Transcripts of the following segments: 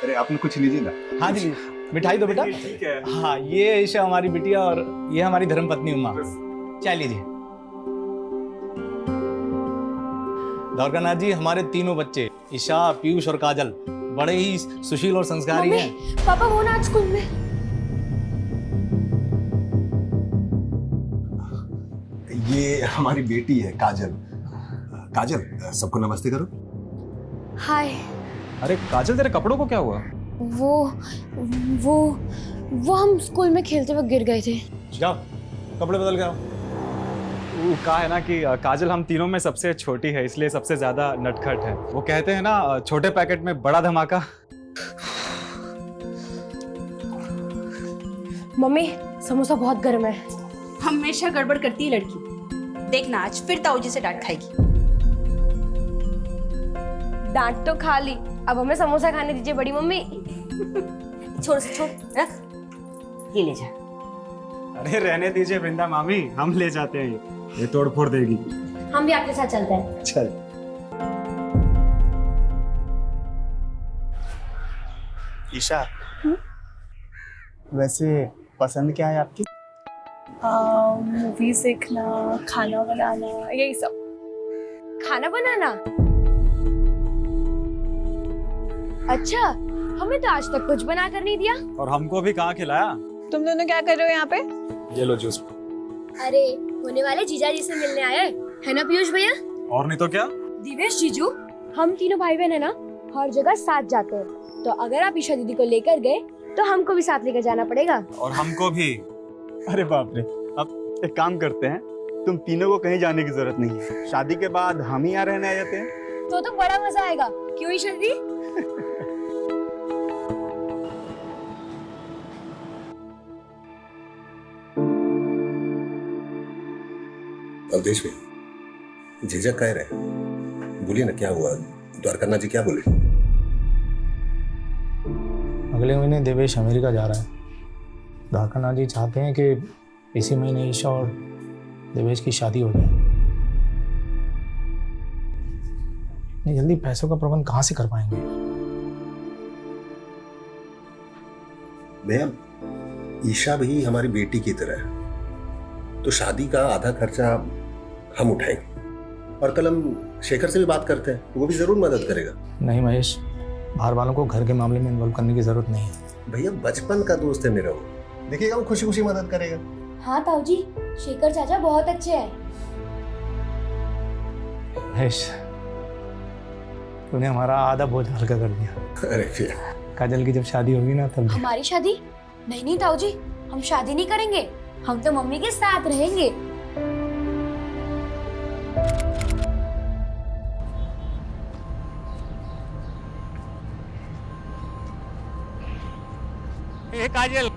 अरे आपने कुछ लीजिए ना। हाँ जी, मिठाई दो बेटा। ठीक है। हाँ, ये ईशा हमारी बिटिया और ये हमारी धर्मपत्नी उमा। चाय लीजिए। द्वारकानाथ जी, हमारे तीनों बच्चे ईशा, पीयूष और काजल बड़े ही सुशील और संस्कारी हैं। पापा वो ना आज स्कूल में। ये हमारी बेटी है काजल। काजल, सबको नमस्ते करो। हाय। अरे काजल, तेरे कपड़ों को क्या हुआ? वो हम स्कूल में खेलते वक्त गिर गए थे। जाओ, कपड़े बदल के आओ। वो कहा है ना कि काजल हम तीनों में सबसे छोटी है, इसलिए सबसे ज्यादा नटखट है। वो कहते हैं ना, छोटे पैकेट में बड़ा धमाका। मम्मी, समोसा बहुत गर्म है। हमेशा गड़बड़ करती है लड़की। देखना आज फिर ताऊ जी से डांट खाएगी। डांट तो खा ली, अब हमें समोसा खाने दीजिए बड़ी मम्मी। छोड़ रख, ये ले जा। अरे रहने दीजिए वृंदा मामी, हम ले जाते हैं। ये तोड़ फोड़ देगी। हम भी आपके साथ चलते हैं। चल। ईशा, वैसे पसंद क्या है आपकी? मूवीज देखना, खाना बनाना, यही सब। खाना बनाना? अच्छा, हमें तो आज तक कुछ बना कर नहीं दिया। और हमको भी कहाँ खिलाया। तुम दोनों क्या कर रहे हो यहाँ पे? ये लो जूस। अरे होने वाले जीजा जी से मिलने आए है ना पीयूष भैया? और नहीं तो क्या। दिवेश जीजू, हम तीनों भाई बहन है ना, हर जगह साथ जाते हैं, तो अगर आप ईशा दीदी को लेकर गए तो हमको भी साथ लेकर जाना पड़ेगा। और हमको भी। अरे बाप रे, अब एक काम करते हैं, तुम तीनों को कहीं जाने की जरूरत नहीं है। शादी के बाद हम ही यहाँ रहने आ जाते हैं। तो बड़ा मजा आएगा, क्यों ईशा दीदी? अवधेश भाई, झिझक कह रहे, बोलिए ना क्या हुआ? द्वारकानाथ जी क्या बोले? अगले महीने देवेश अमेरिका जा रहा है। द्वारकानाथ जी चाहते हैं कि इसी महीने ईशा और देवेश की शादी हो जाए। नहीं, जल्दी पैसों का प्रबंध कहाँ से कर पाएंगे? भैया, ईशा भी हमारी बेटी की तरह है, तो शादी का आधा खर्चा हम उठाएंगे। और कल हम शेखर से भी बात करते हैं, वो भी जरूर मदद करेगा। नहीं महेश, बाहर वालों को घर के मामले में इन्वॉल्व करने की जरूरत नहीं है। भैया बचपन का दोस्त है मेरा, वो देखिएगा वो खुशी खुशी मदद करेगा। हाँ ताऊ जी, शेखर चाचा बहुत अच्छे हैं। महेश, तूने हमारा आधा बोझ हल्का कर दिया। अरे भैया, काजल की जब शादी होगी ना तब हमारी शादी? नहीं ताऊ जी, हम शादी नहीं करेंगे, हम तो मम्मी के साथ रहेंगे। ए काजल,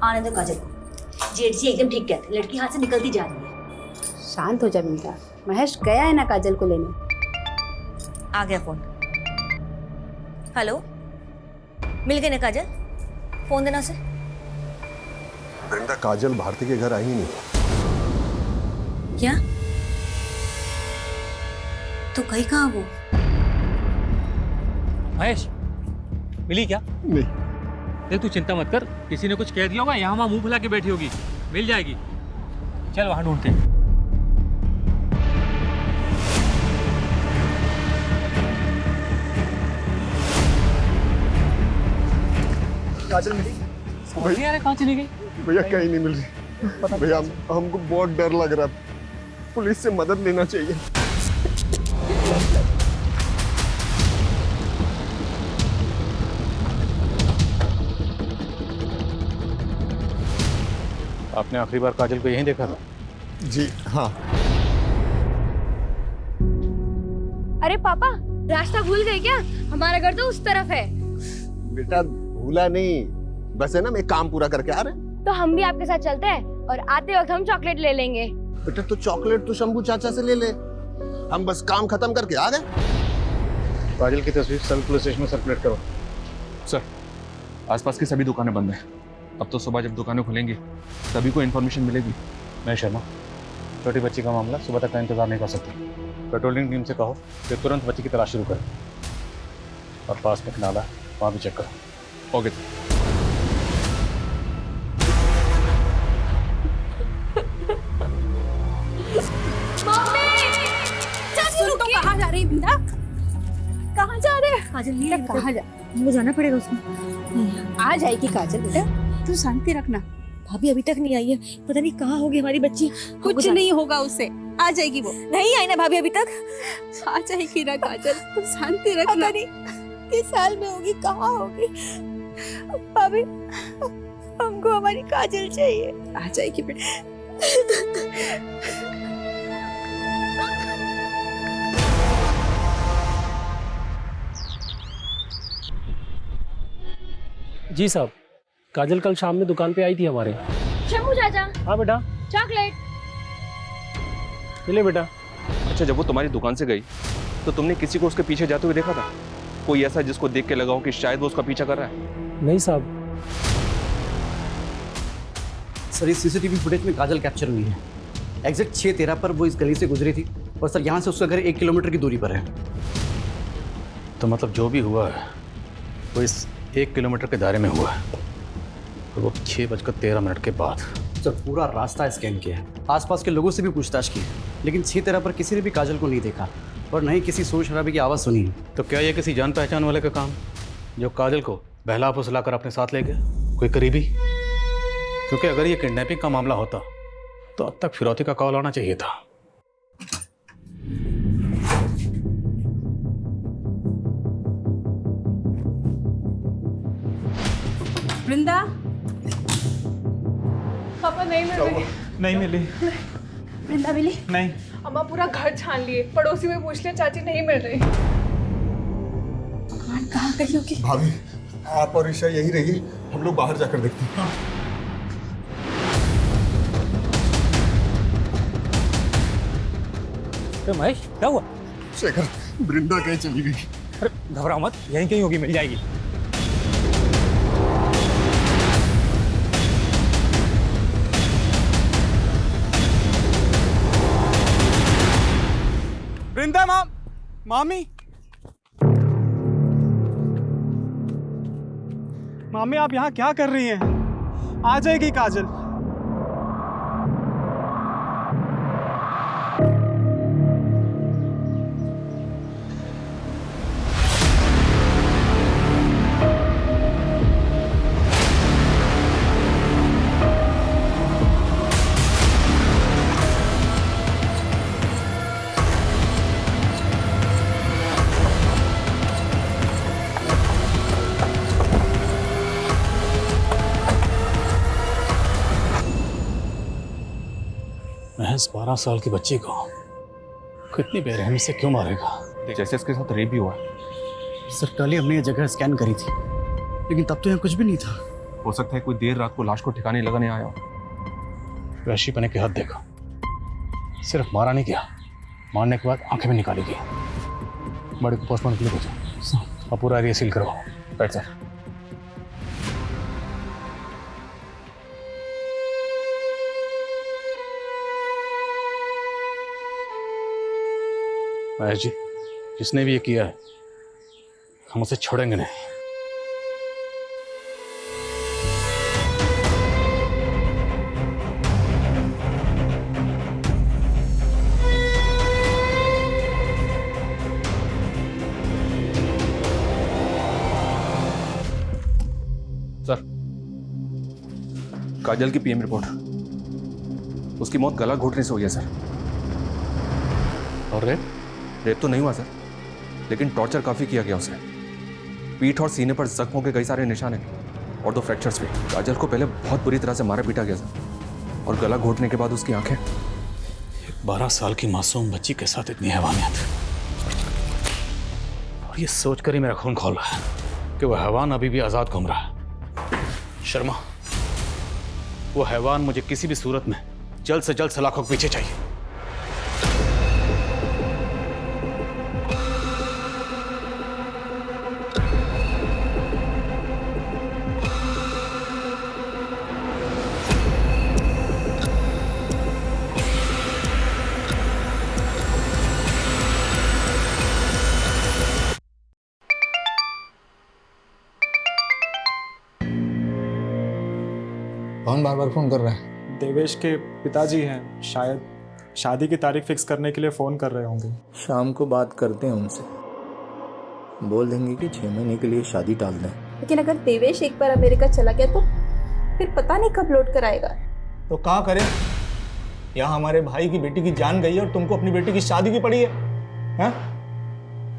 आने दो काजल को। जेठ जी एकदम ठीक कहते, लड़की हाथ से निकलती जा रही है। शांत हो जा बेटा। महेश गया है ना काजल को लेने। आ गया फोन। हेलो, मिल गए ना काजल? फोन देना उसे। वृंदा, काजल भारती के घर आई ही नहीं। क्या? तो कहीं कहाँ वो? महेश, मिली क्या? नहीं। देख तू चिंता मत कर, किसी ने कुछ कह दिया होगा, यहाँ वहाँ मुंह फुला के बैठी होगी, मिल जाएगी। चल वहां ढूंढते हैं। काजल मिली? नहीं, अरे कहाँ चली गई? भैया कहीं नहीं मिल रही। भैया हमको बहुत डर लग रहा है, पुलिस से मदद लेना चाहिए। आपने आखिरी बार काजल को यहीं देखा था? जी हाँ। अरे पापा, रास्ता भूल गए क्या? हमारा घर तो उस तरफ है। बेटा भूला नहीं, बस है ना, मैं काम पूरा करके आ रहे हैं। तो हम भी आपके साथ चलते हैं और आते वक्त हम चॉकलेट ले लेंगे। बेटा तो चॉकलेट तो शंभू चाचा से ले ले, हम बस काम खत्म करके आ गए। काजल की तस्वीर सल पुलिस स्टेशन में सर्कुलेट करो। सर, आसपास की सभी दुकानें बंद हैं। अब तो सुबह जब दुकानें खुलेंगी सभी को इन्फॉर्मेशन मिलेगी। मैं शर्मा, छोटी बच्ची का मामला सुबह तक का इंतजार नहीं कर सकती। पेट्रोलिंग टीम से कहो कि तुरंत बच्ची की तलाश शुरू करें और पास में एक नाला है, वहाँ भी चेक करो। Okay sir. तो कहाँ जा रही बिंदा? कहाँ जा रहे हैं? काजल नहीं है, कहाँ जा? वो जाना पड़ेगा उसमें। आ जाएगी काजल बेटा, तू शांति रखना। भाभी अभी तक नहीं आई है, पता नहीं कहाँ होगी हमारी बच्ची। कुछ नहीं होगा उससे, आ जाएगी वो। नहीं आई ना भाभी अभी तक। आ जाएगी ना काजल, तू शांति रखना। किस साल में होगी, कहाँ होगी? भाभी, हमको हमारी काजल चाहिए। आ जाएगी बेटा। जी साहब, काजल कल शाम में दुकान पे आई थी हमारे। शंभू चाचा, हाँ बेटा, चॉकलेट। ले बेटा। अच्छा, जब वो तुम्हारी दुकान से गई तो तुमने किसी को उसके पीछे जाते हुए देखा था? कोई ऐसा जिसको देख के लगा हो कि शायद वो उसका पीछा कर रहा है? नहीं साहब। सर, इस सीसीटीवी फुटेज में काजल कैप्चर हुई है। एग्जैक्ट 6:13 पर वो इस गली से गुजरी थी और सर यहाँ से उसका घर 1 किलोमीटर की दूरी पर है। तो मतलब जो भी हुआ है वो इस 1 किलोमीटर के दायरे में हुआ है और वो 6:13 के बाद। सर, पूरा रास्ता स्कैन किया है, आसपास के लोगों से भी पूछताछ की, लेकिन 6:13 पर किसी ने भी काजल को नहीं देखा और न ही किसी शोर शराबे की आवाज़ सुनी। तो क्या ये किसी जान पहचान वाले का काम जो काजल को बहला फुसला कर अपने साथ ले गया? कोई करीबी? क्योंकि अगर ये किडनैपिंग का मामला होता तो अब तक फिरौती का कॉल आना चाहिए था। वृंदा, पापा नहीं मिल रही। नहीं मिली। वृंदा मिली? नहीं। अम्मा पूरा घर छान लिए, पड़ोसी में पूछ लिया, चाची नहीं मिल रही। भगवान, कहाँ गई होगी? भाभी, आप और ईशा यही रहिए, हम लोग बाहर जाकर देखते हैं। महेश, क्या हुआ? शेखर, वृंदा कहीं चली गई। अरे घबराओ मत, यहीं कहीं होगी, मिल जाएगी। वृंदा मामी मामी, आप यहाँ क्या कर रही हैं? आ जाएगी काजल। महज 12 साल की बच्ची को कितनी बेरहमी से क्यों मारेगा? जैसे इसके साथ रेप भी हुआ। सर, कल ही हमने ये जगह स्कैन करी थी, लेकिन तब तो यहाँ कुछ भी नहीं था। हो सकता है कोई देर रात को लाश को ठिकाने लगाने आया हो। वैशीपने की हद देखो, सिर्फ मारा नहीं गया, मारने के बाद आंखें भी निकाली गई। बड़े को पोस्टमार्टम के लिए भेजो और पूरा एरिया सील करो। बैठ सर। महेश जी, जिसने भी ये किया है हम उसे छोड़ेंगे नहीं। सर, काजल की पीएम रिपोर्ट। उसकी मौत गला घोटने से हुई है सर। और रेप तो नहीं हुआ सर, लेकिन टॉर्चर काफी किया गया उसे। पीठ और सीने पर जख्मों के कई सारे निशान हैं और 2 फ्रैक्चर्स भी। काजल को पहले बहुत बुरी तरह से मारा पीटा गया सर, और गला घोटने के बाद उसकी आंखें। 12 साल की मासूम बच्ची के साथ इतनी हैवानियत, और ये सोचकर ही मेरा खून खौल रहा है कि वह हैवान अभी भी आजाद घूम रहा है। शर्मा, वो हैवान मुझे किसी भी सूरत में जल्द से जल्द सलाखों के पीछे चाहिए। कौन बार बार फोन कर रहा है? देवेश के पिताजी हैं, शायद शादी की तारीख फिक्स करने के लिए फ़ोन कर रहे होंगे। शाम को बात करते हैं उनसे, बोल देंगे कि 6 महीने के लिए शादी टाल दें। लेकिन अगर देवेश एक बार अमेरिका चला गया तो फिर पता नहीं कब लौट कर आएगा। तो क्या करें? यहाँ हमारे भाई की बेटी की जान गई है और तुमको अपनी बेटी की शादी की पड़ी है, हाँ?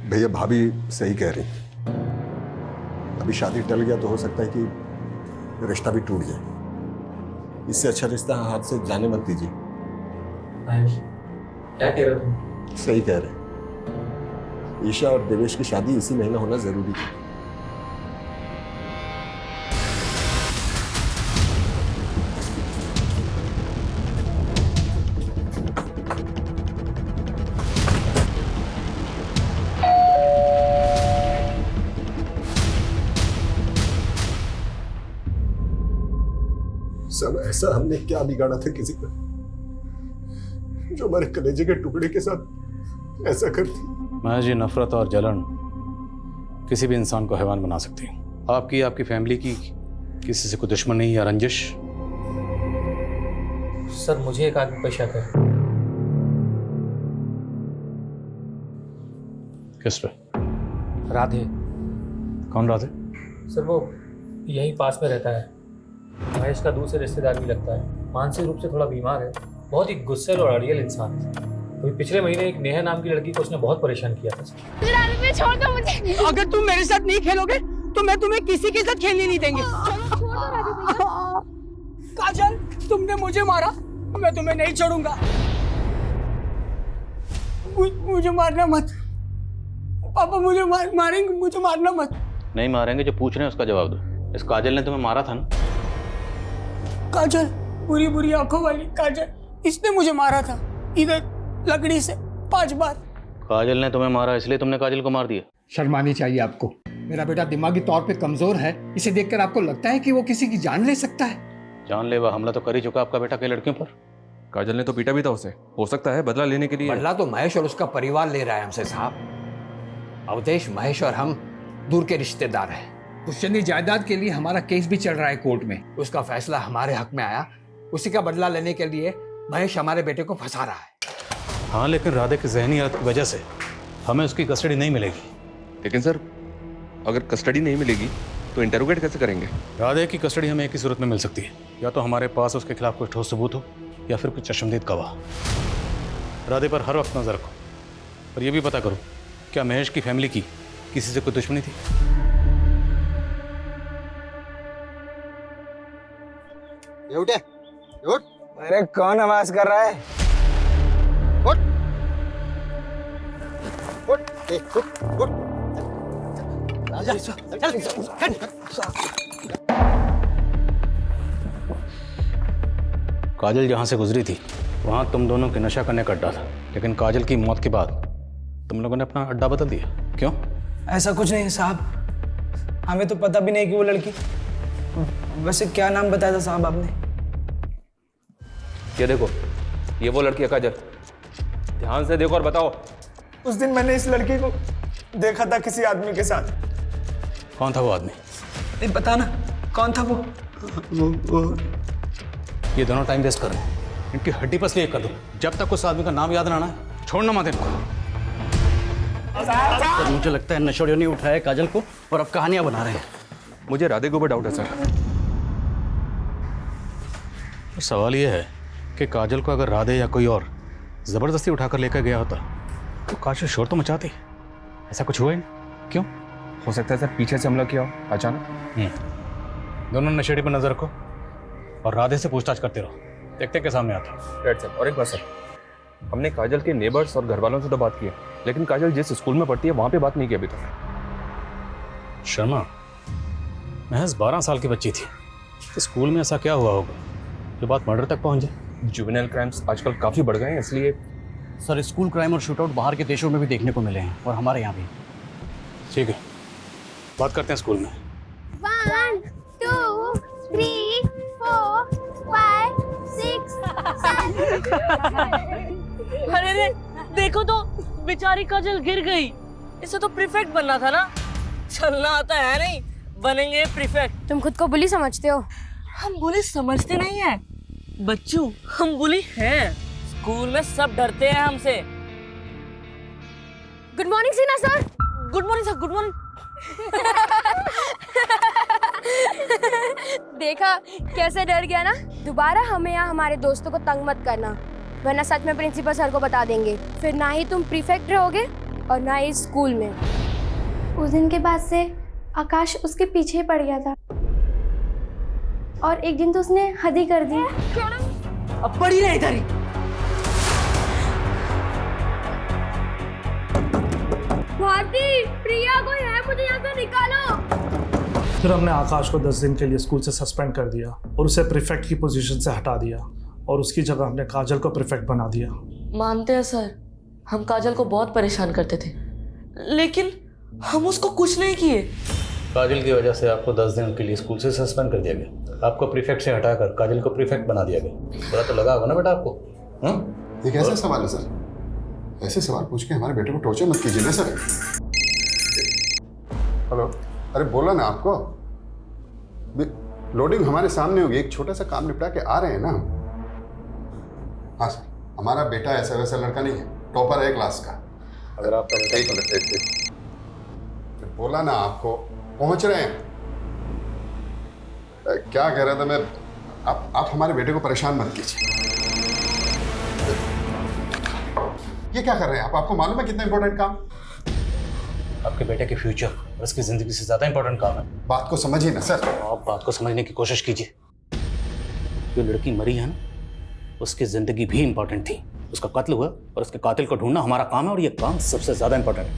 भैया भाभी सही कह रही, अभी शादी टल गया तो हो सकता है कि रिश्ता भी टूट जाए। इससे अच्छा रिश्ता हाथ से जाने मत दीजिए। क्या कह रहे तुम? सही कह रहे, ईशा और देवेश की शादी इसी महीना होना जरूरी है। सब ऐसा हमने क्या बिगाड़ा था किसी का, जो हमारे कलेजे के टुकड़े के साथ ऐसा करती। महेश जी, नफरत और जलन किसी भी इंसान को हैवान बना सकती है। आपकी फैमिली की किसी से कोई दुश्मनी या रंजिश? सर मुझे एक आदमी पर शक है। किस पे? राधे। कौन राधे? सर वो यहीं पास में रहता है, महेश का दूसरे रिश्तेदार भी लगता है। मानसिक रूप से थोड़ा बीमार है, बहुत ही गुस्सैल और अड़ियल इंसान है। अभी पिछले महीने एक नेहा नाम की लड़की को उसने बहुत परेशान किया था। छोड़ दो मुझे। अगर तुम मेरे साथ नहीं खेलोगे तो मैं तुम्हें किसी के साथ खेलने नहीं देंगे। काजल, तुमने मुझे मारा, मैं तुम्हें नहीं छोड़ूंगा। मुझे मारना मत पापा, मुझे मारेंगे, मुझे मारना मत। नहीं मारेंगे, जो पूछ रहे हैं उसका जवाब दो। इस काजल ने तुम्हें मारा था ना? काजल, बुरी बुरी आंखों वाली काजल, इसने मुझे मारा था इधर लकड़ी से 5 बार। काजल ने तुम्हें मारा इसलिए तुमने काजल को मार दिया? शर्म आनी चाहिए आपको। मेरा बेटा दिमागी तौर पे कमजोर है, इसे देखकर आपको लगता है कि वो किसी की जान ले सकता है? जानलेवा हमला तो कर ही चुका आपका बेटा कई लड़कियों पर। काजल ने तो पीटा भी था उसे, हो सकता है बदला लेने के लिए। बदला तो महेश और उसका परिवार ले रहा है हमसे साहब। अवधेश, महेश और हम दूर के रिश्तेदार हैं। पुश्तैनी जायदाद के लिए हमारा केस भी चल रहा है कोर्ट में। उसका फैसला हमारे हक में आया, उसी का बदला लेने के लिए महेश हमारे बेटे को फंसा रहा है। हाँ, लेकिन राधे की जहनी हालत की वजह से हमें उसकी कस्टडी नहीं मिलेगी। लेकिन सर, अगर कस्टडी नहीं मिलेगी तो इंटरोगेट कैसे करेंगे? राधे की कस्टडी हमें एक ही सूरत में मिल सकती है, या तो हमारे पास उसके खिलाफ कोई ठोस सबूत हो या फिर कुछ चश्मदीद गवाह। राधे पर हर वक्त नजर रखो और ये भी पता करो क्या महेश की फैमिली की किसी से कोई दुश्मनी थी। उठे, उठ। अरे कौन आवाज कर रहा है? उठ, उठ, उठ, उठ। राजा, काजल जहाँ से गुजरी थी वहाँ तुम दोनों के नशा करने का अड्डा था, लेकिन काजल की मौत के बाद तुम लोगों ने अपना अड्डा बदल दिया, क्यों? ऐसा कुछ नहीं है साहब, हमें तो पता भी नहीं कि वो लड़की। वैसे क्या नाम बताया था साहब आपने? ये देखो, ये वो लड़की है काजल, ध्यान से देखो और बताओ। उस दिन मैंने इस लड़की को देखा था किसी आदमी के साथ। कौन था वो आदमी? नहीं पता ना, कौन था वो? ये दोनों टाइम वेस्ट कर रहे हैं, इनकी हड्डी पसली एक कर दो। जब तक उस आदमी का नाम याद ना आना है, छोड़ना मत इनको। तो मुझे लगता है नशोड़ियों ने उठाया काजल को और अब कहानियां बना रहे हैं। मुझे राधे के ऊपर डाउट है सर। सवाल ये है कि काजल को अगर राधे या कोई और जबरदस्ती उठाकर लेकर गया होता तो काजल शोर तो मचाती। ऐसा कुछ हुआ ही नहीं, क्यों? हो सकता है सर पीछे से हमला किया हो अचानक। दोनों नशेड़ी पर नजर रखो और राधे से पूछताछ करते रहो, देखते क्या सामने आता है। Right sir. और एक बात सर, हमने काजल के नेबर्स और घर वालों से तो बात की है, लेकिन काजल जिस स्कूल में पढ़ती है वहाँ पे बात नहीं की अभी तक। शर्मा, महज 12 साल की बच्ची थी, तो स्कूल में ऐसा क्या हुआ होगा जो बात मर्डर तक पहुंच जाए? जुवेनाइल क्राइम्स आजकल काफ़ी बढ़ गए हैं, इसलिए सर स्कूल क्राइम और शूटआउट बाहर के देशों में भी देखने को मिले हैं और हमारे यहाँ भी। ठीक है, बात करते हैं स्कूल में। 1 2 3 4 5 6 7। अरे रे, देखो तो बेचारी काजल गिर गई। इसे तो प्रीफेक्ट बनना था ना। चलना आता है नहीं, बनेंगे प्रीफेक्ट। तुम खुद को बुली समझते हो? हम बुली समझते नहीं है बच्चों, हम बुली हैं। स्कूल में सब डरते हैं हमसे। गुड मॉर्निंग सीना sir. Good morning sir, good morning. देखा कैसे डर गया ना। दोबारा हमें यहाँ हमारे दोस्तों को तंग मत करना, वरना सच में प्रिंसिपल सर को बता देंगे। फिर ना ही तुम प्रीफेक्ट रहोगे और ना ही स्कूल में। उस दिन के बाद से आकाश उसके पीछे पड़ गया था और एक दिन तो उसने हद ही कर दी। अब पड़ी नहीं इधर ही। भारती, प्रिया कोई है, मुझे यहाँ से निकालो। फिर हमने आकाश को 10 दिन के लिए स्कूल से सस्पेंड कर दिया और उसे प्रीफेक्ट की पोजीशन से हटा दिया और उसकी जगह हमने काजल को प्रीफेक्ट बना दिया। मानते हैं सर, हम काजल को बहुत परेशान करते थे, लेकिन हम उसको कुछ नहीं किए। काजल की वजह से आपको 10 दिन के लिए स्कूल से सस्पेंड कर दिया गया। आपको प्रीफेक्ट से हटाकर काजल को प्रीफेक्ट बना दिया गया। बुरा तो लगा होगा ना बेटा आपको? ये कैसा सवाल है सर? ऐसे सवाल पूछ के हमारे बेटे को टॉर्चर मत कीजिए ना सर। हेलो, अरे बोला ना आपको, लोडिंग हमारे सामने होगी, एक छोटा सा काम निपटा के आ रहे हैं ना हम। हाँ सर, हमारा बेटा ऐसा वैसा लड़का नहीं है, टॉपर है क्लास का। अगर आप बोला ना आपको, पहुंच रहे हैं। क्या कह रहा था मैं, आप हमारे बेटे को परेशान मत कीजिए। ये क्या कर रहे हैं आप? आपको मालूम है कितना इंपॉर्टेंट काम? आपके बेटे के फ्यूचर और उसकी जिंदगी से ज्यादा इंपॉर्टेंट काम है। बात को समझिए ना सर। आप बात को समझने की कोशिश कीजिए। जो लड़की मरी है ना, उसकी जिंदगी भी इंपॉर्टेंट थी। उसका कत्ल हुआ और उसके कातिल को ढूंढना हमारा काम है, और ये काम सबसे ज्यादा इंपॉर्टेंट है।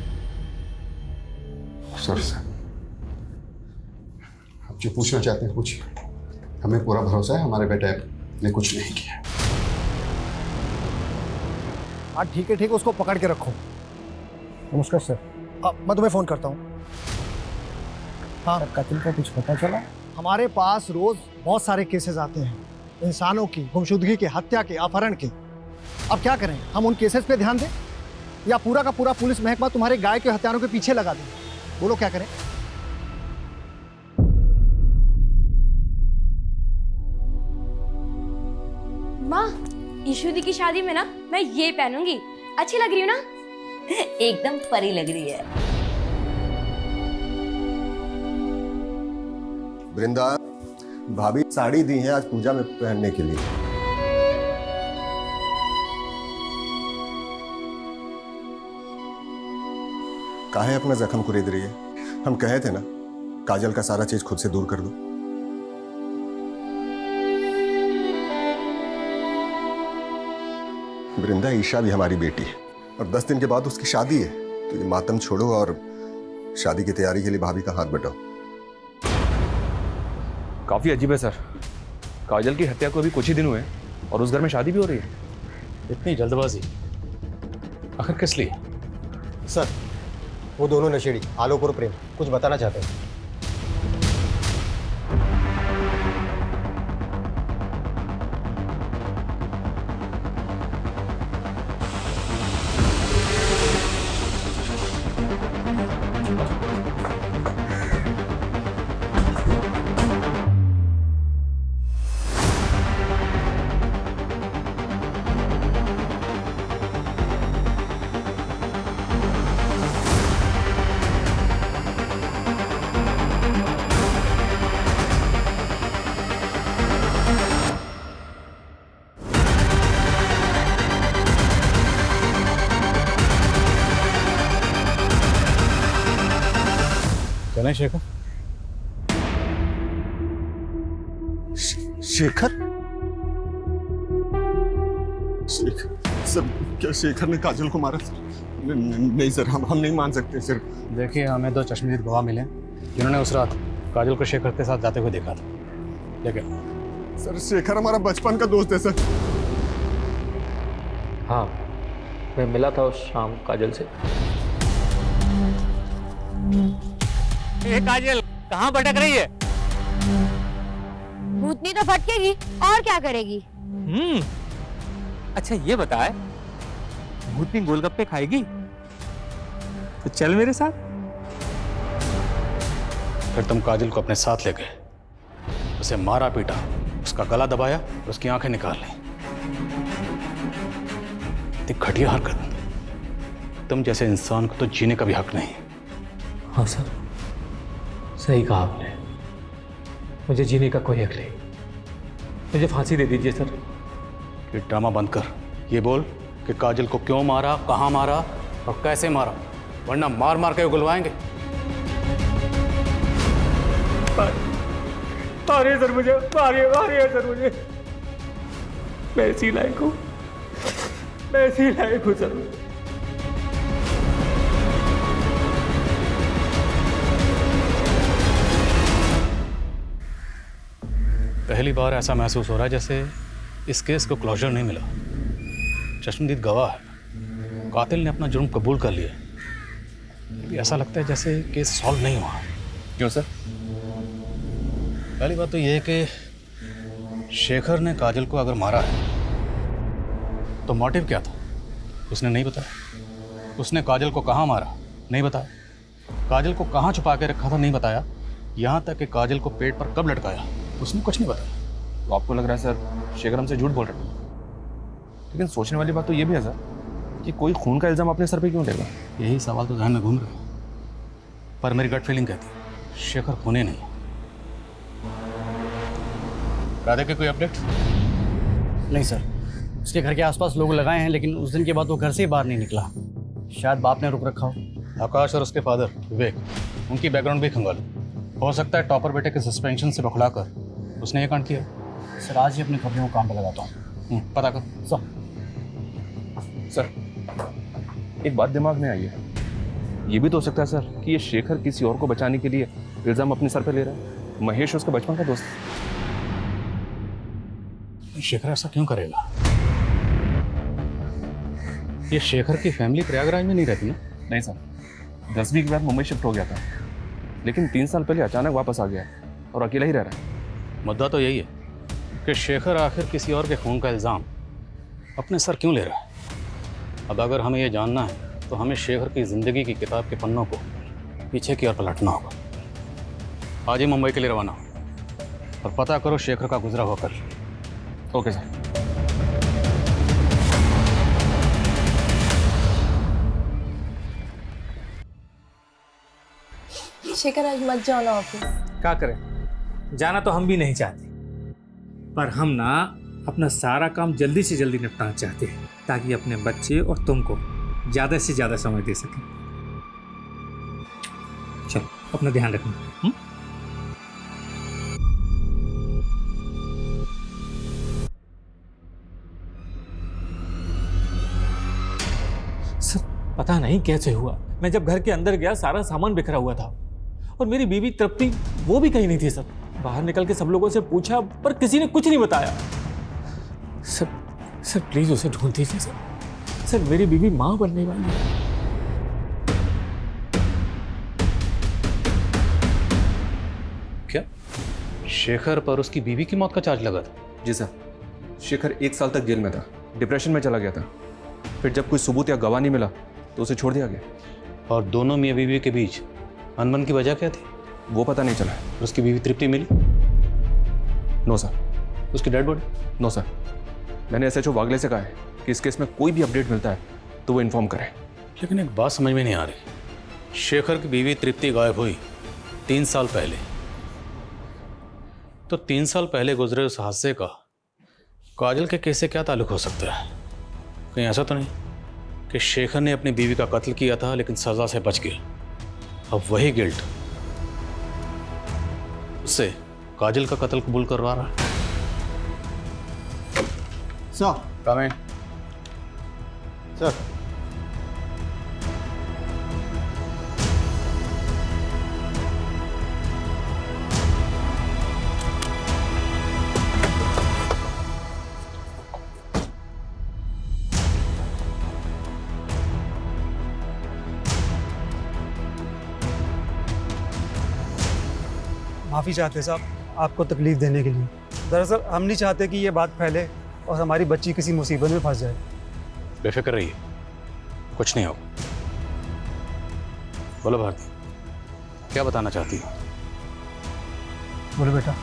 सर आप जो पूछना चाहते हैं पूछिए। हमें पूरा भरोसा है हमारे बेटे ने कुछ नहीं किया। हाँ ठीक है, उसको पकड़ के रखो। नमस्कार सर। मैं तुम्हें फ़ोन करता हूँ। हाँ, कत्ल का कुछ पता चला? हमारे पास रोज़ बहुत सारे केसेस आते हैं, इंसानों की गुमशुदगी के, हत्या के, अपहरण के। अब क्या करें, हम उन केसेस पे ध्यान दें या पूरा का पूरा पुलिस महकमा तुम्हारे गाय के हत्यारों के पीछे लगा दें? बोलो क्या करें? माँ, ईशु दी की शादी में ना मैं ये पहनूंगी, अच्छी लग रही हूँ ना? एकदम परी लग रही है। वृंदा, भाभी साड़ी दी है आज पूजा में पहनने के लिए। काहे अपना जख्म कुरेद रही है? हम कहे थे ना, काजल का सारा चीज खुद से दूर कर दो। वृंदा, ईशा भी हमारी बेटी है और 10 दिन के बाद उसकी शादी है, तो ये मातम छोड़ो और शादी की तैयारी के लिए भाभी का हाथ बटाओ। काफी अजीब है सर, काजल की हत्या को अभी कुछ ही दिन हुए और उस घर में शादी भी हो रही है। इतनी जल्दबाजी आखिर किस लिए? सर, वो दोनों नशेड़ी आलोक और प्रेम कुछ बताना चाहते हैं। चलें शेखर? शेखर? सर, क्या शेखर ने काजल को मारा? नहीं सर, हम नहीं मान सकते सर। देखिए, हमें 2 चश्मदीद गवाह मिले जिन्होंने उस रात काजल को शेखर के साथ जाते हुए देखा था। लेकिन सर, शेखर हमारा बचपन का दोस्त है सर। हाँ, मैं मिला था उस शाम काजल से। काजल कहाँ भटक रही है? भूतनी तो भटकेगी और क्या करेगी? अच्छा ये बताए, भूतनी गोलगप्पे खाएगी? तो चल मेरे साथ। फिर तुम काजल को अपने साथ ले गए, उसे मारा पीटा उसका गला दबाया और उसकी आंखें निकाल ली। इतनी घटिया हरकत, तुम जैसे इंसान को तो जीने का भी हक नहीं। हाँ सर, सही कहा आपने, मुझे जीने का कोई हक नहीं। मुझे फांसी दे दीजिए सर। ये ड्रामा बंद कर, ये बोल कि काजल को क्यों मारा, कहाँ मारा और कैसे मारा, वरना मार मार के उगलवाएंगे। मारिए सर मुझे, मारिए सर मुझे। मैं इसी लायक हूँ, मैं इसी लायक हूँ सर। पहली बार ऐसा महसूस हो रहा है जैसे इस केस को क्लोजर नहीं मिला। चश्मदीद गवाह है, कातिल ने अपना जुर्म कबूल कर लिया, अभी ऐसा लगता है जैसे केस सॉल्व नहीं हुआ। क्यों सर? पहली बात तो ये है कि शेखर ने काजल को अगर मारा है तो मोटिव क्या था उसने नहीं बताया। उसने काजल को कहाँ मारा नहीं बताया, काजल को कहाँ छुपा के रखा था नहीं बताया, यहाँ तक कि काजल को पेट पर कब लटकाया उसने कुछ नहीं बताया। तो आपको लग रहा है सर शेखर हमसे झूठ बोल रहा है? लेकिन सोचने वाली बात तो ये भी है सर कि कोई खून का इल्ज़ाम अपने सर पे क्यों लेगा? यही सवाल तो ध्यान में घूम रहा है, पर मेरी गट फीलिंग कहती है शेखर खूने नहीं। राधे के कोई अपडेट? नहीं सर, उसके घर के आसपास लोग लगाए हैं, लेकिन उस दिन के बाद वो घर से ही बाहर नहीं निकला। शायद बाप ने रुक रखा हो। आकाश और उसके फादर विवेक, उनकी बैकग्राउंड भी खंगालो। हो सकता है टॉपर बेटे के सस्पेंशन से बखलाकर उसने ये कांड किया। सर आज ही अपने खबरों को काम पे लगाता हूँ। पता कर। सर एक बात दिमाग में आई है, ये भी तो हो सकता है सर कि ये शेखर किसी और को बचाने के लिए इल्ज़ाम अपने सर पे ले रहा है। महेश उसका बचपन का दोस्त। शेखर ऐसा क्यों करेगा? ये शेखर की फैमिली प्रयागराज में नहीं रहती ना? नहीं सर, 10वीं के बाद मुंबई शिफ्ट हो गया था, लेकिन 3 साल पहले अचानक वापस आ गया और अकेला ही रह रहा है। मुद्दा तो यही है कि शेखर आखिर किसी और के खून का इल्ज़ाम अपने सर क्यों ले रहा है। अब अगर हमें यह जानना है तो हमें शेखर की ज़िंदगी की किताब के पन्नों को पीछे की ओर पलटना होगा। आज ही मुंबई के लिए रवाना हो और पता करो शेखर का गुजरा हुआ कल। Okay sir. शेखर आज मत जाओ ना ऑफिस। क्या करें, जाना तो हम भी नहीं चाहते, पर हम ना अपना सारा काम जल्दी से जल्दी निपटाना चाहते हैं ताकि अपने बच्चे और तुमको ज़्यादा से ज़्यादा समय दे सकें। चलो अपना ध्यान रखना। सर पता नहीं कैसे हुआ, मैं जब घर के अंदर गया सारा सामान बिखरा हुआ था और मेरी बीवी तृप्ति वो भी कहीं नहीं थी। सर बाहर निकल के सब लोगों से पूछा पर किसी ने कुछ नहीं बताया। सर प्लीज उसे ढूंढ दीजिए सर। सर मेरी बीवी मां बनने वाली है। क्या शेखर पर उसकी बीवी की मौत का चार्ज लगा था? जी सर, शेखर 1 साल तक जेल में था, डिप्रेशन में चला गया था। फिर जब कोई सबूत या गवाह नहीं मिला तो उसे छोड़ दिया गया। और दोनों मियाँ बीवी के बीच अनबन की वजह क्या थी? वो पता नहीं चला। उसकी बीवी तृप्ति मिली? No sir. उसकी डेड बॉडी? No sir. मैंने SHO वागले से कहा है कि इस केस में कोई भी अपडेट मिलता है तो वो इन्फॉर्म करें। लेकिन एक बात समझ में नहीं आ रही, शेखर की बीवी तृप्ति गायब हुई 3 साल पहले, तो 3 साल पहले गुजरे उस हादसे का काजल के केस से क्या ताल्लुक हो सकता है? कहीं ऐसा तो नहीं कि शेखर ने अपनी बीवी का कत्ल किया था लेकिन सजा से बच गया, अब वही गिल्ट उससे काजल का कत्ल कबूल करवा रहा है? सर कम है सर। माफ़ी चाहते साहब आपको तकलीफ़ देने के लिए। दरअसल हम नहीं चाहते कि ये बात फैले और हमारी बच्ची किसी मुसीबत में फंस जाए। बेफिक्र रहिए, कुछ नहीं होगा। बोलो भारती, क्या बताना चाहती हो? बोलो बेटा।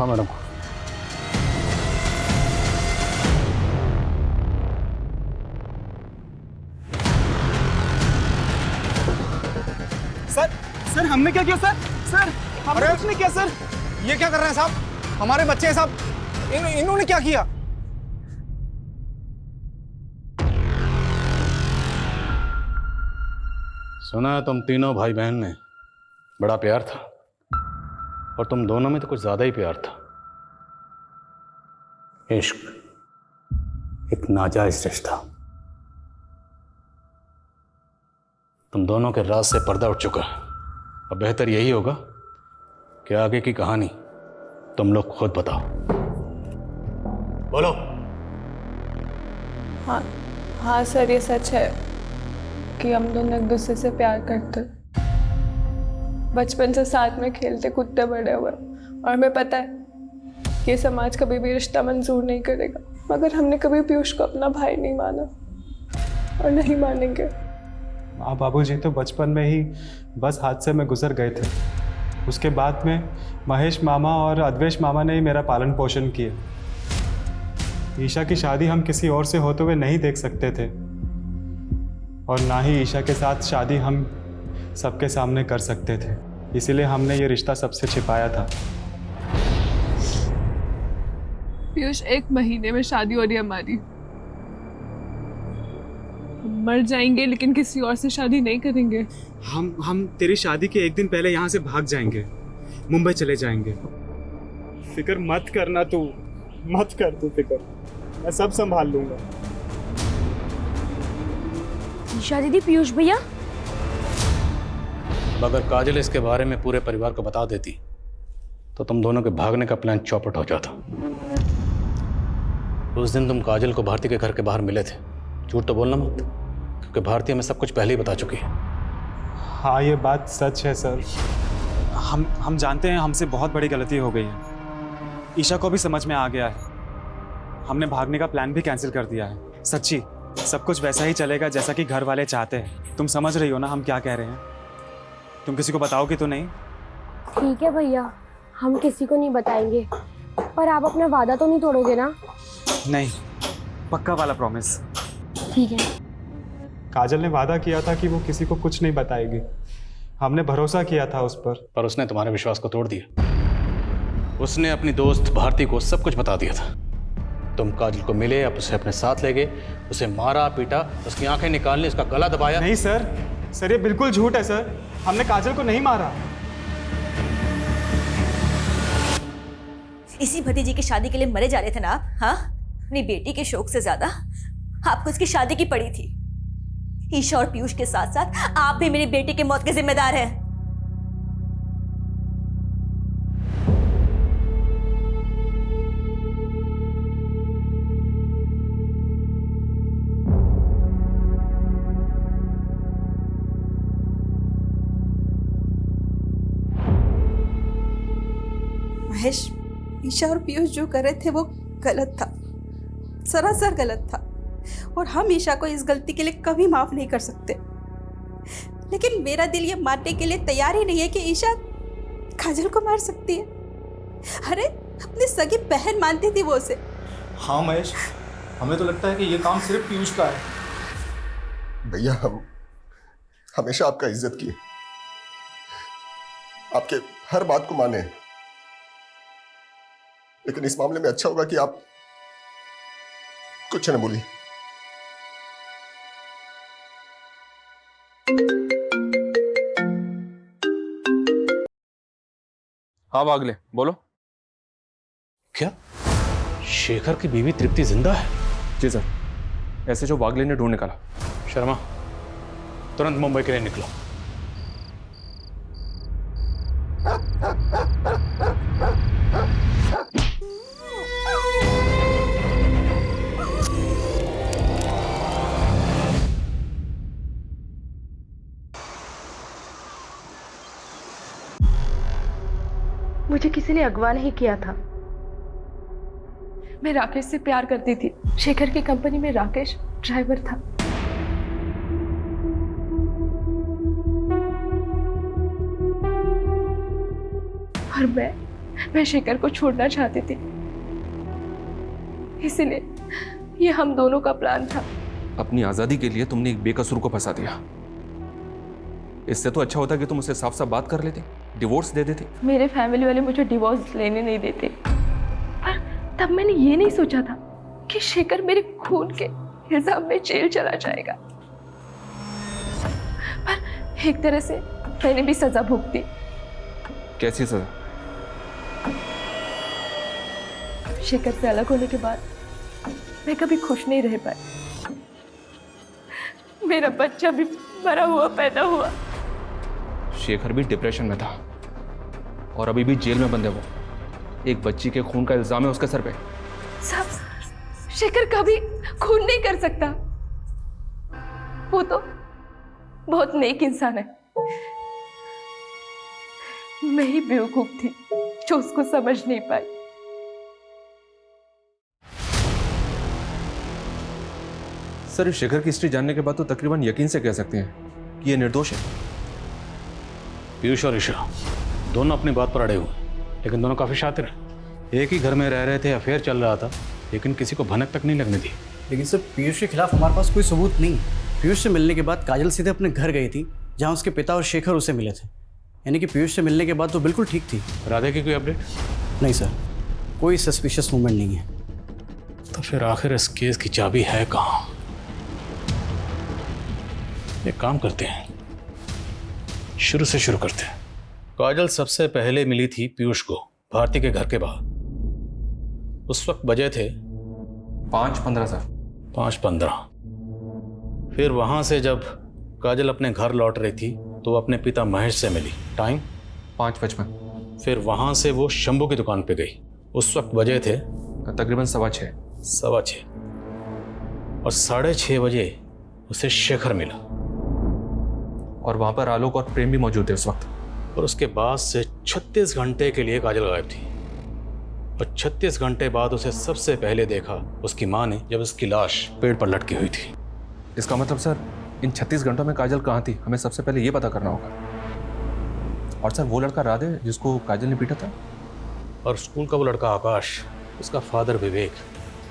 बिठाओ मैडम को। सर हमने क्या किया सर? सर हमने कुछ नहीं किया सर। ये क्या कर रहे हैं साहब? हमारे बच्चे हैं साहब। इन्होंने क्या किया? सुना है तुम तीनों भाई बहन में बड़ा प्यार था, और तुम दोनों में तो कुछ ज्यादा ही प्यार था। इश्क, एक नाजायज रिश्ता। तुम दोनों के राज से पर्दा उठ चुका है। अब बेहतर यही होगा कि आगे की कहानी तुम लोग खुद बताओ। बोलो। हाँ सर, ये सच है कि हम दोनों एक दूसरे से प्यार करते, बचपन से साथ में खेलते कूदते बड़े हुए, और हमें पता है कि समाज कभी भी रिश्ता मंजूर नहीं करेगा, मगर हमने कभी पीयूष को अपना भाई नहीं माना और नहीं मानेंगे। आप बाबूजी तो बचपन में ही बस हादसे में गुजर गए थे। उसके बाद में महेश मामा और अद्वेश मामा ने ही मेरा पालन पोषण किया। ईशा की शादी हम किसी और से होते हुए नहीं देख सकते थे, और ना ही ईशा के साथ शादी हम सबके सामने कर सकते थे, इसीलिए हमने ये रिश्ता सबसे छिपाया था। पीयूष, 1 महीने में शादी हो रही है हमारी। हम मर जाएंगे लेकिन किसी और से शादी नहीं करेंगे। हम तेरी शादी के एक दिन पहले यहाँ से भाग जाएंगे, मुंबई चले जाएंगे। फिक्र मत करना तू, मत कर तू फिक्र, मैं सब संभाल लूंगा। ईशा दीदी, पीयूष भैया। अगर काजल इसके बारे में पूरे परिवार को बता देती तो तुम दोनों के भागने का प्लान चौपट हो जाता। उस दिन तुम काजल को भारती के घर के बाहर मिले थे। झूठ तो बोलना मत, क्योंकि भारती हमें सब कुछ पहले ही बता चुकी है। हाँ, ये बात सच है सर। हम जानते हैं हमसे बहुत बड़ी गलती हो गई है। ईशा को भी समझ में आ गया है। हमने भागने का प्लान भी कैंसिल कर दिया है। सच्ची, सब कुछ वैसा ही चलेगा जैसा कि घर वाले चाहते हैं। तुम समझ रही हो ना हम क्या कह रहे हैं? तुम किसी को बताओगे तो नहीं? ठीक है भैया, हम किसी को नहीं बताएंगे, पर आप अपना वादा तो नहीं तोड़ोगे ना? नहीं, पक्का वाला प्रॉमिस। ठीक है। काजल ने वादा किया था कि वो किसी को कुछ नहीं बताएगी। हमने भरोसा किया था उस पर उसने तुम्हारे विश्वास को तोड़ दिया। उसने अपनी दोस्त भारती को सब कुछ बता दिया था। तुम काजल को मिले, आप उसे अपने साथ ले गए, उसे मारा पीटा, उसकी आंखें निकालने, उसका गला दबाया। नहीं सर, ये बिल्कुल झूठ है सर। हमने काजल को नहीं मारा। इसी भतीजी की शादी के लिए मरे जा रहे थे ना आप? हाँ, अपनी बेटी के शौक से ज्यादा आपको इसकी शादी की पड़ी थी। ईशा और पीयूष के साथ साथ आप भी मेरी बेटी की मौत के जिम्मेदार हैं। महेश, ईशा और पीयूष जो कर रहे थे वो गलत था, सरासर गलत था, और हम ईशा को इस गलती के लिए कभी माफ नहीं कर सकते। लेकिन मेरा दिल ये मानने के लिए तैयार ही नहीं है कि ईशा काजल को मार सकती है। अरे अपनी सगी बहन मानती थी वो उसे। हाँ महेश, हमें तो लगता है कि ये काम सिर्फ पीयूष का है। भैया, हम हमेशा आपका इज्जत किए, आपके हर बात को माने, लेकिन इस मामले में अच्छा होगा कि आप कुछ न बोलिए। हाँ वागले, बोलो। क्या शेखर की बीवी तृप्ति जिंदा है? जी सर, ऐसे जो वागले ने ढूंढ निकाला। शर्मा, तुरंत मुंबई के लिए निकलो। मुझे किसी ने अगवा नहीं किया था। मैं राकेश से प्यार करती थी। शेखर की कंपनी में राकेश ड्राइवर था। और मैं शेखर को छोड़ना चाहती थी, इसलिए ये हम दोनों का प्लान था। अपनी आजादी के लिए तुमने एक बेकसूर को फंसा दिया। इससे तो अच्छा होता कि तुम उससे साफ साफ बात कर लेती, डिवोर्स दे देती। मेरे फैमिली वाले मुझे डिवोर्स लेने नहीं देते, पर तब मैंने ये नहीं सोचा था कि शेखर मेरे खून के इल्जाम में जेल चला जाएगा। पर एक तरह से मैंने भी सजा भुगती। कैसी सजा? शेखर से अलग होने के बाद मैं कभी खुश नहीं रह पाई। मेरा बच्चा भी मरा हुआ पैदा हुआ। शेखर भी डिप्रेशन में था और अभी भी जेल में बंद है वो। एक बच्ची के खून का इल्जाम है उसके सर पे। सब शेखर कभी खून नहीं कर सकता। वो तो बहुत नेक इंसान है। मैं ही बेवकूफ थी जो उसको समझ नहीं पाई। सर, इस शेखर की हिस्ट्री जानने के बाद तो तकरीबन यकीन से कह सकते हैं कि ये निर्दोष है। पीयूष और ईशा दोनों अपनी बात पर अड़े हुए, लेकिन दोनों काफ़ी शातिर हैं। एक ही घर में रह रहे थे, अफेयर चल रहा था, लेकिन किसी को भनक तक नहीं लगने दी। लेकिन सर, पीयूष के खिलाफ हमारे पास कोई सबूत नहीं। पीयूष से मिलने के बाद काजल सीधे अपने घर गई थी, जहाँ उसके पिता और शेखर उसे मिले थे। यानी कि पीयूष से मिलने के बाद तो बिल्कुल ठीक थी। राधे की कोई अपडेट? नहीं सर, कोई सस्पिशियस मूवमेंट नहीं है। तो फिर आखिर इस केस की चाबी है कहाँ? एक काम करते हैं, शुरू से शुरू करते हैं। काजल सबसे पहले मिली थी पीयूष को भारती के घर के बाहर। उस वक्त बजे थे 5:15 सर। 5:15। फिर वहां से जब काजल अपने घर लौट रही थी तो वो अपने पिता महेश से मिली। टाइम 5:55। फिर वहां से वो शंभू की दुकान पे गई। उस वक्त बजे थे तकरीबन 6:15। 6:15। और 6:30 बजे उसे शेखर मिला और वहां पर आलोक और प्रेम भी मौजूद थे उस वक्त। और उसके बाद से 36 घंटे के लिए काजल गायब थी। और 36 घंटे बाद उसे सबसे पहले देखा उसकी माँ ने, जब उसकी लाश पेड़ पर लटकी हुई थी। इसका मतलब सर, इन 36 घंटों में काजल कहाँ थी, हमें सबसे पहले ये पता करना होगा। और सर, वो लड़का राधे जिसको काजल ने पीटा था, और स्कूल का वो लड़का आकाश, उसका फादर विवेक।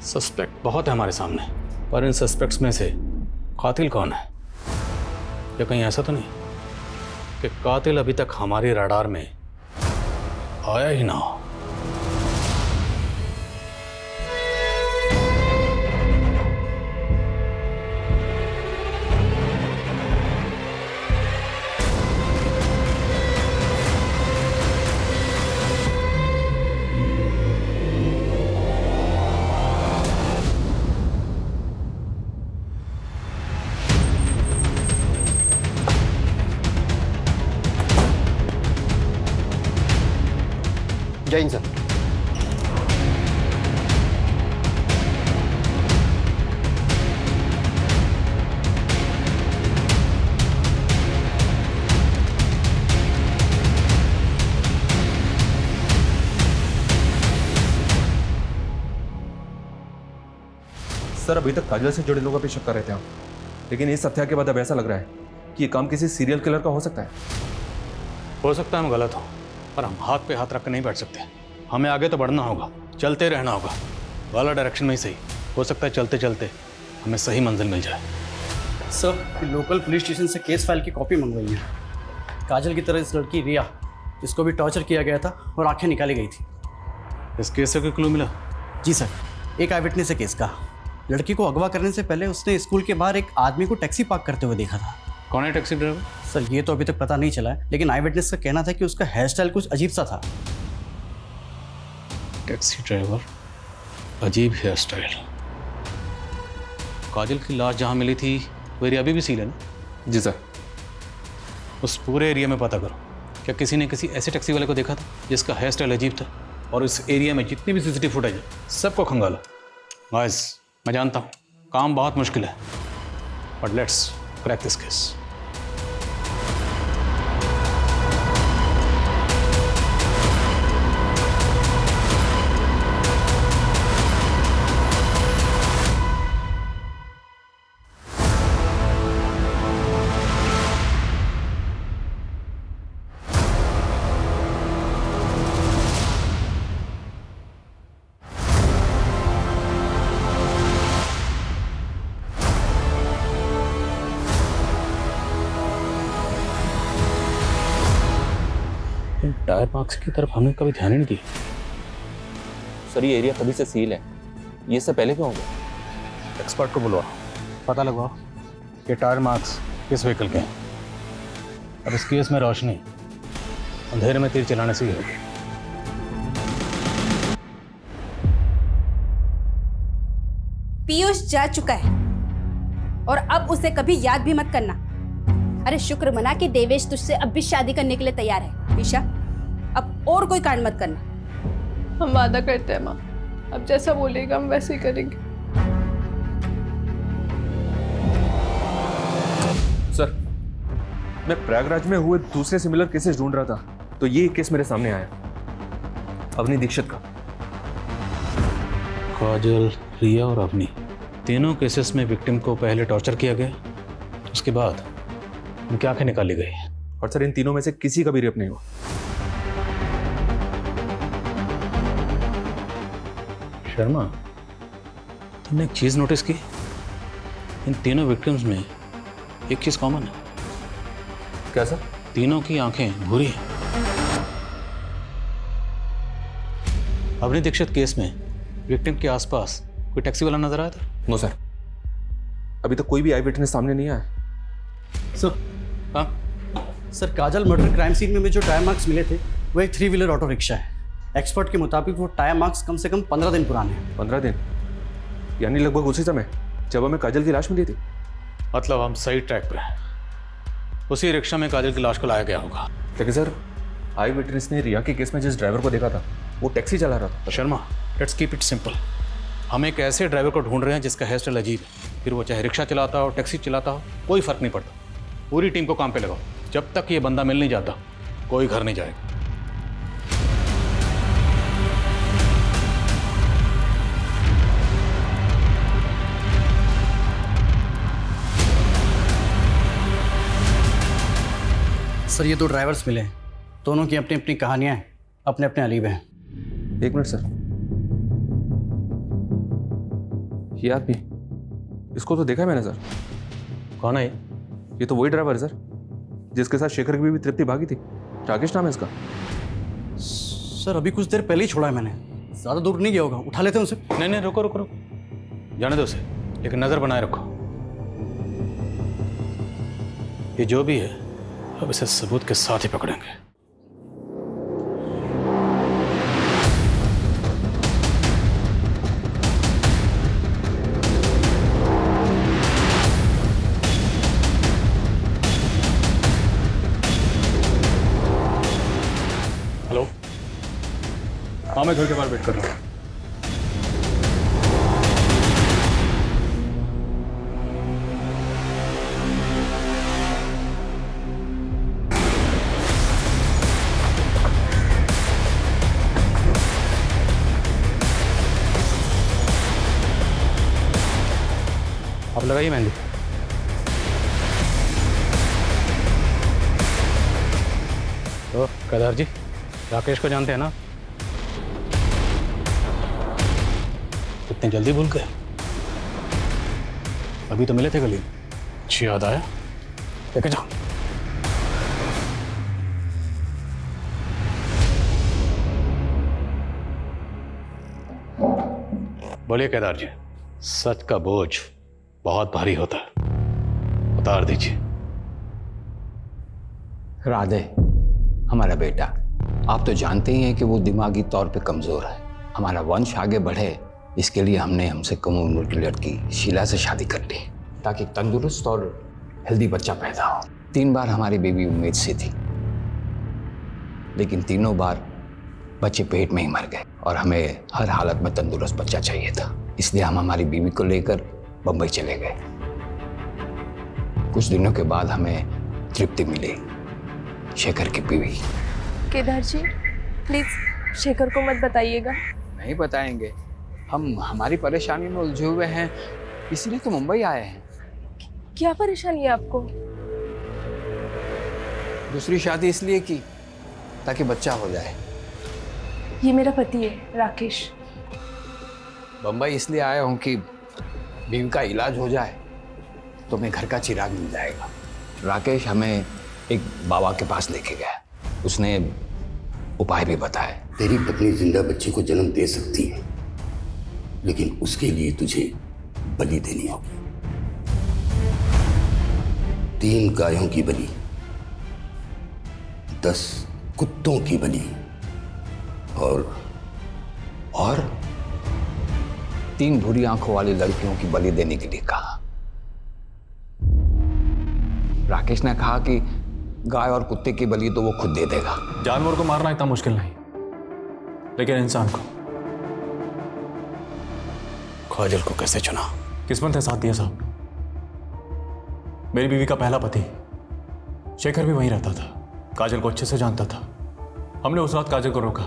सस्पेक्ट बहुत है हमारे सामने, पर इन सस्पेक्ट्स में से कातिल कौन है? या कहीं ऐसा तो नहीं कि कातिल अभी तक हमारे रडार में आया ही ना हो? जय हिंद सर। सर, अभी तक काजल से जुड़े लोगों पे शक कर रहे थे हम, लेकिन इस हत्या के बाद अब ऐसा लग रहा है कि ये काम किसी सीरियल किलर का हो सकता है। हो सकता है हम गलत हो, पर हम हाथ पे हाथ रख कर नहीं बैठ सकते। हमें आगे तो बढ़ना होगा, चलते रहना होगा, वाला डायरेक्शन में ही सही। हो सकता है चलते चलते हमें सही मंजिल मिल जाए। सर, लोकल पुलिस स्टेशन से केस फाइल की कॉपी मंगवाई है। काजल की तरह इस लड़की रिया, जिसको भी टॉर्चर किया गया था और आंखें निकाली गई थी। इस केस से कोई क्लू मिला? जी सर, एक आई विटनेस है केस का। लड़की को अगवा करने से पहले उसने स्कूल के बाहर एक आदमी को टैक्सी पार्क करते हुए देखा था। कौन है टैक्सी ड्राइवर? सर, ये तो अभी तक पता नहीं चला है, लेकिन आई विटनेस का कहना था कि उसका हेयर स्टाइल कुछ अजीब सा था। टैक्सी ड्राइवर, अजीब हेयर स्टाइल। काजल की लाश जहाँ मिली थी वो एरिया अभी भी सील है ना? जी सर। उस पूरे एरिया में पता करो, क्या किसी ने किसी ऐसे टैक्सी वाले को देखा था जिसका हेयर स्टाइल अजीब था? और इस एरिया में जितनी भी सीसीटीवी फुटेज है सबको खंगालो। गाइस, मैं जानता हूँ काम बहुत मुश्किल है, but let's crack this case. In tyre marks की तरफ हमने कभी ध्यान ही नहीं दिया। सर ये एरिया कभी से सील है, ये सब पहले क्यों हो गया? एक्सपर्ट को बुलवाओ, पता लगवाओ कि टायर मार्क्स किस व्हीकल के हैं। अब इस केस में रोशनी अंधेरे में तीर चलाने से ही होगी। पीयूष जा चुका है और अब उसे कभी याद भी मत करना। अरे शुक्र मना कि देवेश तुझसे अब भी शादी करने के लिए तैयार है। ईशा अब और कोई कांड मत करना। हम वादा करते हैं माँ, अब जैसा बोलेगा हम वैसे ही करेंगे। सर मैं प्रयागराज में हुए दूसरे सिमिलर केसेस ढूंढ रहा था, तो ये केस मेरे सामने आया, अवनी दीक्षित का। काजल, रिया और अवनी तीनों केसेस में विक्टिम को पहले टॉर्चर किया गया, उसके बाद उनकी आंखें निकाली गई। और सर इन तीनों में से किसी का भी रेप नहीं हुआ। शर्मा, तुमने एक चीज नोटिस की? इन तीनों विक्टिम्स में एक चीज कॉमन है। क्या सर? तीनों की आंखें भूरी हैं। अवनी दीक्षित केस में विक्टिम के आसपास कोई टैक्सी वाला नजर आया था? नो सर, अभी तक कोई भी आई विटनेस सामने नहीं आया। सर सर काजल मर्डर क्राइम सीन में मुझे जो टायर मार्क्स मिले थे वो एक 3 व्हीलर ऑटो रिक्शा है। एक्सपर्ट के मुताबिक वो टायर मार्क्स कम से कम 15 दिन पुराने हैं। 15 दिन यानी लगभग उसी समय जब हमें काजल की लाश मिली थी। मतलब हम सही ट्रैक पे हैं। उसी रिक्शा में काजल की लाश को लाया गया होगा। लेकिन सर आई विटनेस ने रिया के केस में जिस ड्राइवर को देखा था वो टैक्सी चला रहा था। Sharma, let's keep it simple. हम एक ऐसे ड्राइवर को ढूंढ रहे हैं जिसका हेयर स्टाइल अजीब है, फिर वो चाहे रिक्शा चलाता हो टैक्सी चलाता हो, कोई फर्क नहीं पड़ता। पूरी टीम को काम पे लगाओ। जब तक ये बंदा मिल नहीं जाता कोई घर नहीं जाएगा। सर ये 2 ड्राइवर्स मिले हैं, दोनों की अपनी अपनी कहानियां हैं, अपने अपने अलीब हैं। 1 मिनट सर, ये आदमी, इसको तो देखा है मैंने सर। कौन है ये तो वही ड्राइवर है सर जिसके साथ शेखर की बीवी तृप्ति भागी थी। राकेश नाम है इसका। सर अभी कुछ देर पहले ही छोड़ा है मैंने, ज़्यादा दूर नहीं गया होगा, उठा लेते हैं उसे। नहीं, रुको रुको रुको, जाने दो उसे, लेकिन नज़र बनाए रखो। ये जो भी है अब इसे सबूत के साथ ही पकड़ेंगे। हेलो, हाँ मैं घर के बाहर वेट कर रहा हूँ। आप लगाइए मेहंदी। तो केदार जी, राकेश को जानते हैं ना? इतनी जल्दी भूल गए? अभी तो मिले थे गली, अच्छी याद आया, लेके जाओ। बोलिए केदार जी, सच का बोझ बहुत भारी होता है, उतार दीजिए। राधे, हमारा बेटा, आप तो जानते ही हैं कि वो दिमागी तौर पे कमजोर है। हमारा वंश आगे बढ़े इसके लिए हमने हमसे कम उम्र की लड़की शीला से शादी कर ली ताकि तंदुरुस्त और हेल्दी बच्चा पैदा हो। 3 बार हमारी बेबी उम्मीद से थी, लेकिन तीनों बार बच्चे पेट में ही मर गए और हमें हर हालत में तंदुरुस्त बच्चा चाहिए था। इसलिए हम हमारी बीवी को लेकर बंबई चले गए। कुछ दिनों के बाद हमें तृप्ति मिली, शेखर की बीवी। केदार जी प्लीज शेखर को मत बताइएगा। नहीं बताएंगे, हम हमारी परेशानी में उलझे हुए हैं, इसीलिए तो मुंबई आए हैं। क्या परेशानी है आपको? दूसरी शादी इसलिए की ताकि बच्चा हो जाए। ये मेरा पति है राकेश। बंबई इसलिए आया हूँ कि बीवी का इलाज हो जाए तो मैं घर का चिराग मिल जाएगा। राकेश हमें एक बाबा के पास लेके गया। उसने उपाय भी बताए। तेरी पत्नी जिंदा बच्चे को जन्म दे सकती है, लेकिन उसके लिए तुझे बलि देनी होगी। 3 गायों की बलि, 10 कुत्तों की बलि और 3 भूरी आंखों वाली लड़कियों की बलि देने के लिए कहा। राकेश ने कहा कि गाय और कुत्ते की बलि तो वो खुद दे देगा। जानवर को मारना इतना मुश्किल नहीं, लेकिन इंसान को। काजल को कैसे चुना? किस्मत है साथ दिया साहब। मेरी बीवी का पहला पति शेखर भी वहीं रहता था, काजल को अच्छे से जानता था। हमने उस रात काजल को रोका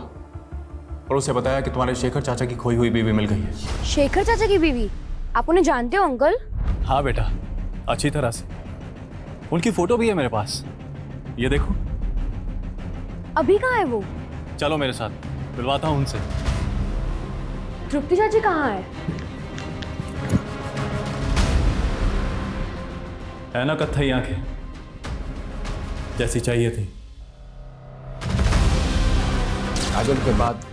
और उसे बताया कि तुम्हारे शेखर चाचा की खोई हुई बीवी मिल गई है। शेखर चाचा की बीवी? आप उन्हें जानते हो अंकल? हाँ बेटा, अच्छी तरह से। उनकी फोटो भी है मेरे पास, ये देखो। अभी कहाँ है वो? चलो मेरे साथ, मिलवाता हूँ उनसे। तृप्ति चाची कहाँ है ना कत्थई आंखें, जैसी चाहिए थी। काजल के बाद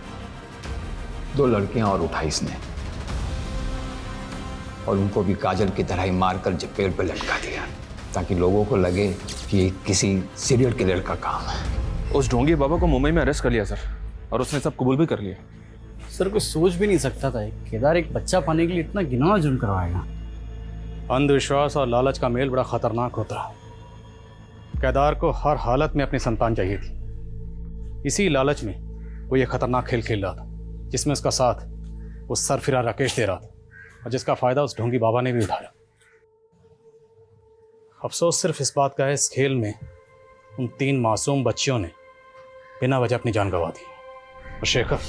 2 लड़कियां और उठाई इसने, और उनको भी काजल की तरह ही मारकर पेड़ पे लटका दिया, ताकि लोगों को लगे कि ये किसी सीरियल किलर का काम है। उस ढोंगी बाबा को मुंबई में अरेस्ट कर लिया सर, और उसने सब कबूल भी कर लिया। सर कोई सोच भी नहीं सकता था केदार एक बच्चा पाने के लिए इतना घिनौना जुर्म करवाएगा। अंधविश्वास और लालच का मेल बड़ा खतरनाक होता है। केदार को हर हालत में अपनी संतान चाहिए थी। इसी लालच में वो ये खतरनाक खेल खेल रहा था, जिसमें उसका साथ वो सरफिरा राकेश दे रहा था, और जिसका फायदा उस ढोंगी बाबा ने भी उठाया। अफसोस सिर्फ इस बात का है, इस खेल में उन 3 मासूम बच्चियों ने बिना वजह अपनी जान गंवा दी। और शेखर,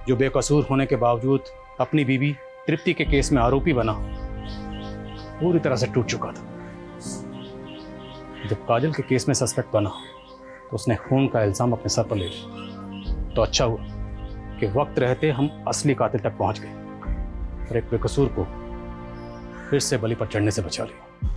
जो बेकसूर होने के बावजूद अपनी बीवी तृप्ति के केस में आरोपी बना, पूरी तरह से टूट चुका था। जब काजल के केस में सस्पेक्ट बना तो उसने खून का इल्जाम अपने सर पर ले लिया। तो अच्छा हुआ कि वक्त रहते हम असली कातिल तक पहुंच गए और एक बेकसूर को फिर से बलि पर चढ़ने से बचा लिया।